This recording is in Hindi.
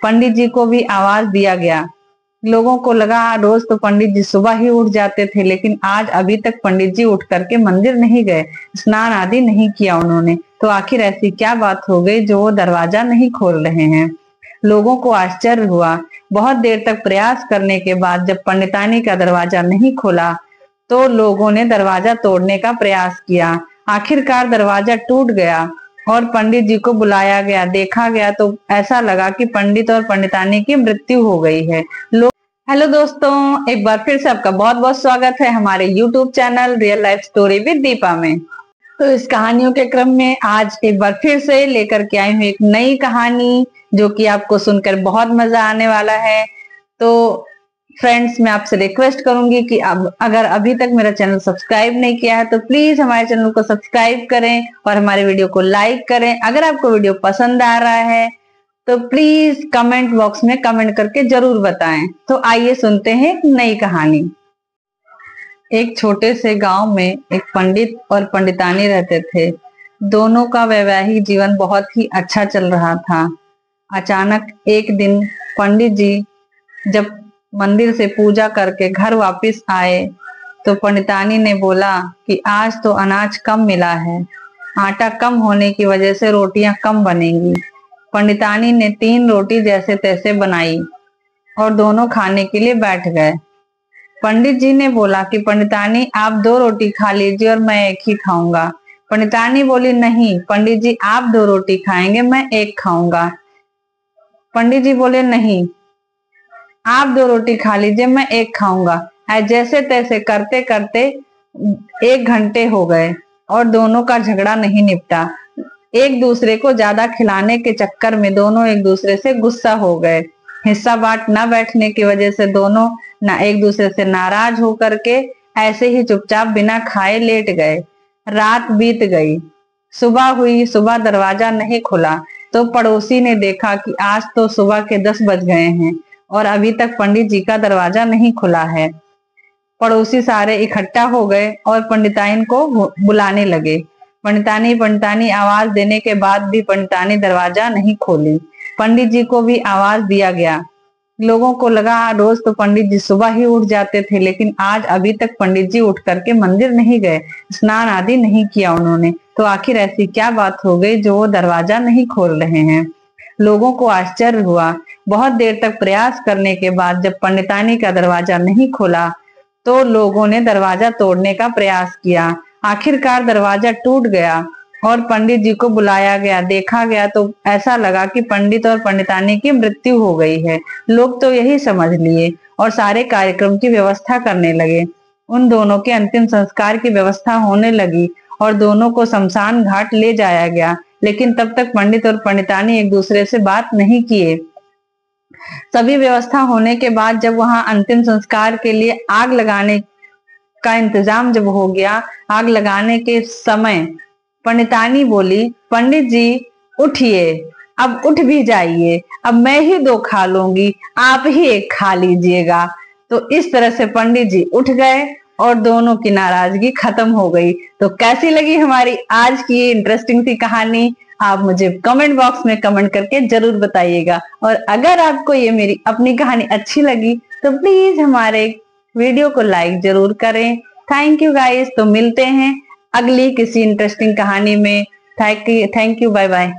पंडित जी को भी आवाज दिया गया। लोगों को लगा रोज तो पंडित जी सुबह ही उठ जाते थे, लेकिन आज अभी तक पंडित जी उठ करके मंदिर नहीं गए, स्नान आदि नहीं किया उन्होंने। तो आखिर ऐसी क्या बात हो गई जो वो दरवाजा नहीं खोल रहे हैं। लोगों को आश्चर्य हुआ। बहुत देर तक प्रयास करने के बाद जब पंडितानी का दरवाजा नहीं खोला तो लोगों ने दरवाजा तोड़ने का प्रयास किया। आखिरकार दरवाजा टूट गया और पंडित जी को बुलाया गया। देखा गया तो ऐसा लगा कि पंडित और पंडितानी की मृत्यु हो गई है। हेलो दोस्तों, एक बार फिर से आपका बहुत बहुत स्वागत है हमारे YouTube channel real life story with Deepa में। तो इस कहानियों के क्रम में आज एक बार फिर से लेकर के आई हूँ एक नई कहानी, जो कि आपको सुनकर बहुत मजा आने वाला है। तो फ्रेंड्स, मैं आपसे रिक्वेस्ट करूंगी कि अब अगर अभी तक मेरा चैनल सब्सक्राइब नहीं किया है तो प्लीज हमारे चैनल को सब्सक्राइब करें और हमारे वीडियो को लाइक करें। अगर आपको वीडियो पसंद आ रहा है तो प्लीज कमेंट बॉक्स में कमेंट करके जरूर बताएं। तो आइए सुनते हैं एक नई कहानी। एक छोटे से गांव में एक पंडित और पंडितानी रहते थे। दोनों का वैवाहिक जीवन बहुत ही अच्छा चल रहा था। अचानक एक दिन पंडित जी जब मंदिर से पूजा करके घर वापस आए तो पंडितानी ने बोला कि आज तो अनाज कम मिला है, आटा कम होने की वजह से रोटियां कम बनेंगी। पंडितानी ने 3 रोटी जैसे तैसे बनाई और दोनों खाने के लिए बैठ गए। पंडित जी ने बोला कि पंडितानी आप 2 रोटी खा लीजिए और मैं एक ही खाऊंगा। पंडितानी बोली नहीं पंडित जी, आप 2 रोटी खाएंगे, मैं एक खाऊंगा। पंडित जी बोले नहीं, आप 2 रोटी खा लीजिए, मैं एक खाऊंगा। जैसे तैसे करते करते 1 घंटे हो गए और दोनों का झगड़ा नहीं निपटा। एक दूसरे को ज्यादा खिलाने के चक्कर में दोनों एक दूसरे से गुस्सा हो गए। हिस्सा बांट न बैठने की वजह से दोनों ना एक दूसरे से नाराज होकर के ऐसे ही चुपचाप बिना खाए लेट गए। रात बीत गई, सुबह हुई। सुबह दरवाजा नहीं खुला तो पड़ोसी ने देखा कि आज तो सुबह के 10 बज गए हैं और अभी तक पंडित जी का दरवाजा नहीं खुला है। पड़ोसी सारे इकट्ठा हो गए और पंडिताइन को बुलाने लगे। पंडितानी आवाज देने के बाद भी पंडितानी दरवाजा नहीं खोली। पंडित जी को भी आवाज दिया गया। लोगों को लगा रोज तो पंडित जी सुबह ही उठ जाते थे, लेकिन आज अभी तक पंडित जी उठ करके मंदिर नहीं गए, स्नान आदि नहीं किया उन्होंने। तो आखिर ऐसी क्या बात हो गई जो वो दरवाजा नहीं खोल रहे हैं। लोगों को आश्चर्य हुआ। बहुत देर तक प्रयास करने के बाद जब पंडितानी का दरवाजा नहीं खोला तो लोगों ने दरवाजा तोड़ने का प्रयास किया। आखिरकार दरवाजा टूट गया और पंडित जी को बुलाया गया। देखा गया तो ऐसा लगा कि पंडित और पंडितानी की मृत्यु हो गई है। लोग तो यही समझ लिए और सारे कार्यक्रम की व्यवस्था करने लगे। उन दोनों के अंतिम संस्कार की व्यवस्था होने लगी और दोनों को शमशान घाट ले जाया गया। लेकिन तब तक पंडित और पंडितानी एक दूसरे से बात नहीं किए। सभी व्यवस्था होने के बाद जब वहां अंतिम संस्कार के लिए आग लगाने का इंतजाम जब हो गया, आग लगाने के समय पंडितानी बोली पंडित जी उठिए, अब उठ भी जाइए, अब मैं ही 2 खा लूंगी, आप ही 1 खा लीजिएगा। तो इस तरह से पंडित जी उठ गए और दोनों की नाराजगी खत्म हो गई। तो कैसी लगी हमारी आज की इंटरेस्टिंग सी कहानी, आप मुझे कमेंट बॉक्स में कमेंट करके जरूर बताइएगा। और अगर आपको ये मेरी अपनी कहानी अच्छी लगी तो प्लीज हमारे वीडियो को लाइक जरूर करें। Thank you guys. तो मिलते हैं अगली किसी इंटरेस्टिंग कहानी में। Thank you, bye bye.